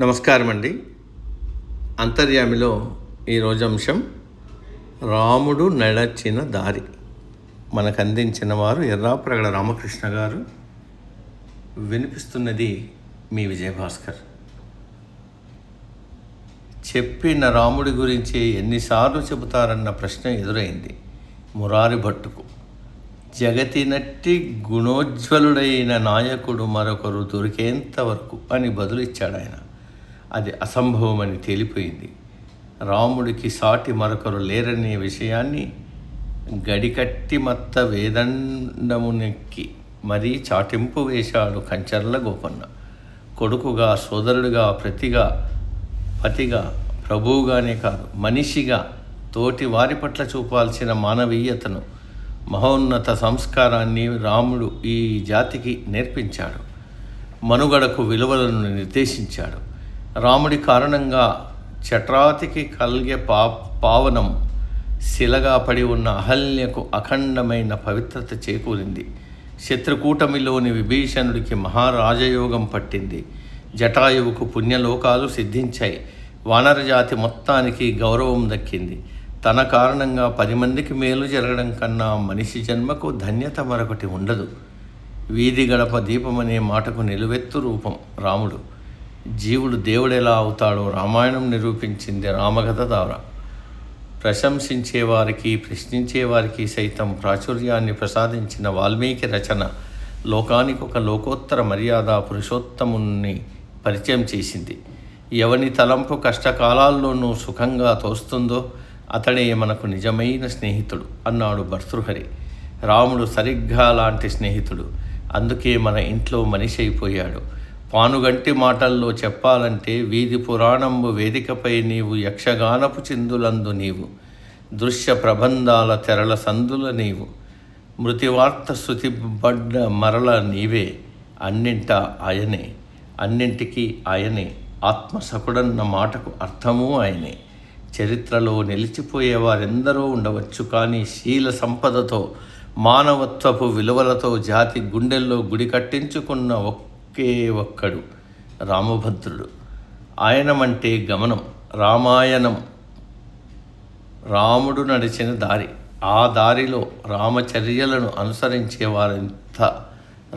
నమస్కారం అండి. అంతర్యామిలో ఈరోజు అంశం రాముడు నడచిన దారి. మనకు అందించిన వారు ఎర్రాప్రగడ రామకృష్ణ గారు. వినిపిస్తున్నది మీ విజయభాస్కర్. చెప్పిన రాముడి గురించి ఎన్నిసార్లు చెబుతారన్న ప్రశ్న ఎదురైంది మురారి భట్టుకు. జగతినట్టి గుణోజ్వలుడైన నాయకుడు మరొకరు దొరికేంత వరకు అని బదులిచ్చాడు ఆయన. అది అసంభవమని తేలిపోయింది. రాముడికి సాటి మరొకరు లేరనే విషయాన్ని గడికట్టి మత్త వేదండమునెక్కి మరీ చాటింపు వేశాడు కంచర్ల గోపన్న. కొడుకుగా, సోదరుడిగా, పతిగా, ప్రభువుగానే కాదు, మనిషిగా తోటి వారి పట్ల చూపాల్సిన మానవీయతను, మహోన్నత సంస్కారాన్ని రాముడు ఈ జాతికి నేర్పించాడు. మనుగడకు విలువలను నిర్దేశించాడు. రాముడి కారణంగా చట్రాతికి కలిగే పావనం శిలగా పడి ఉన్న అహల్యకు అఖండమైన పవిత్రత చేకూరింది. శత్రుకూటమిలోని విభీషణుడికి మహారాజయోగం పట్టింది. జటాయువుకు పుణ్యలోకాలు సిద్ధించాయి. వానరజాతి మొత్తానికి గౌరవం దక్కింది. తన కారణంగా 10 మందికి మేలు జరగడం కన్నా మనిషి జన్మకు ధన్యత మరొకటి ఉండదు. వీధి గడప దీపమనే మాటకు నిలువెత్తు రూపం రాముడు. జీవుడు దేవుడెలా అవుతాడో రామాయణం నిరూపించింది రామకథ ద్వారా. ప్రశంసించేవారికి, ప్రశ్నించేవారికి సైతం ప్రాచుర్యాన్ని ప్రసాదించిన వాల్మీకి రచన లోకానికి ఒక లోకోత్తర మర్యాద పురుషోత్తముని పరిచయం చేసింది. ఎవని తలంపు కష్టకాలాల్లోనూ సుఖంగా తోస్తుందో అతడే మనకు నిజమైన స్నేహితుడు అన్నాడు భర్తృహరి. రాముడు సరిగ్గా లాంటి స్నేహితుడు. అందుకే మన ఇంట్లో మనిషి అయిపోయాడు. పానుగంటి మాటల్లో చెప్పాలంటే వీధి పురాణంబు వేదికపై నీవు, యక్షగానపు చిందులందు నీవు, దృశ్య ప్రబంధాల తెరల సందుల నీవు, మృతివార్త శృతిబడ్డ మరల నీవే, అన్నింటా ఆయనే, అన్నింటికీ ఆయనే, ఆత్మసకుడన్న మాటకు అర్థమూ ఆయనే. చరిత్రలో నిలిచిపోయేవారెందరో ఉండవచ్చు, కానీ శీల సంపదతో, మానవత్వపు విలువలతో జాతి గుండెల్లో గుడి కట్టించుకున్న ఒకే ఒక్కడు రామభద్రుడు. ఆయనమంటే గమనం, రామాయణం, రాముడు నడిచిన దారి. ఆ దారిలో రామచర్యలను అనుసరించేవారంత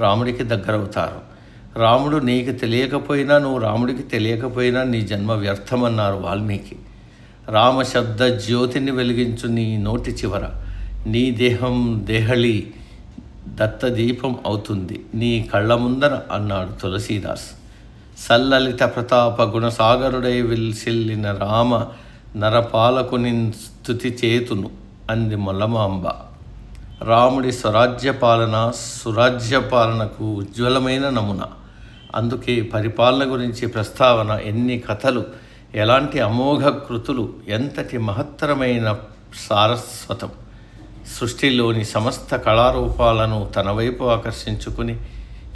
రాముడికి దగ్గరవుతారు. రాముడు నీకు తెలియకపోయినా, నువ్వు రాముడికి తెలియకపోయినా నీ జన్మ వ్యర్థమన్నారు వాల్మీకి. రామశబ్ద జ్యోతిని వెలిగించు నీ నోటి చివర, నీ దేహం దేహళి దత్తదీపం అవుతుంది నీ కళ్ళ ముందర అన్నాడు తులసీదాస్. సల్లలిత ప్రతాప గుణసాగరుడై విల్సిల్లిన రామ నరపాలకుని స్తుతి చేతును అంది మొల్లమాంబ. రాముడి స్వరాజ్యపాలన సురాజ్యపాలనకు ఉజ్వలమైన నమూనా. అందుకే పరిపాలన గురించి ప్రస్తావన, ఎన్ని కథలు, ఎలాంటి అమోఘ కృతులు, ఎంతటి మహత్తరమైన సారస్వతం. సృష్టిలోని సమస్త కళారూపాలను తన వైపు ఆకర్షించుకుని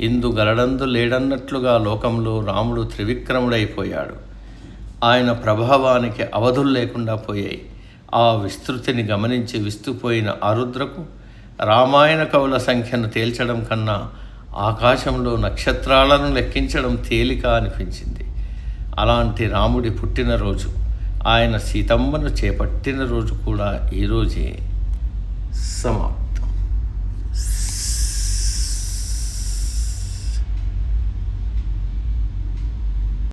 ఇందు గలడందు లేడన్నట్లుగా లోకంలో రాముడు త్రివిక్రముడైపోయాడు. ఆయన ప్రభావానికి అవధులు లేకుండా పోయాయి. ఆ విస్తృతిని గమనించి విస్తుపోయిన ఆరుద్రకు రామాయణ కవుల సంఖ్యను తేల్చడం కన్నా ఆకాశంలో నక్షత్రాలను లెక్కించడం తేలిక అనిపించింది. అలాంటి రాముడి పుట్టినరోజు, ఆయన సీతమ్మను చేపట్టిన రోజు కూడా ఈరోజే. సమాప్తం.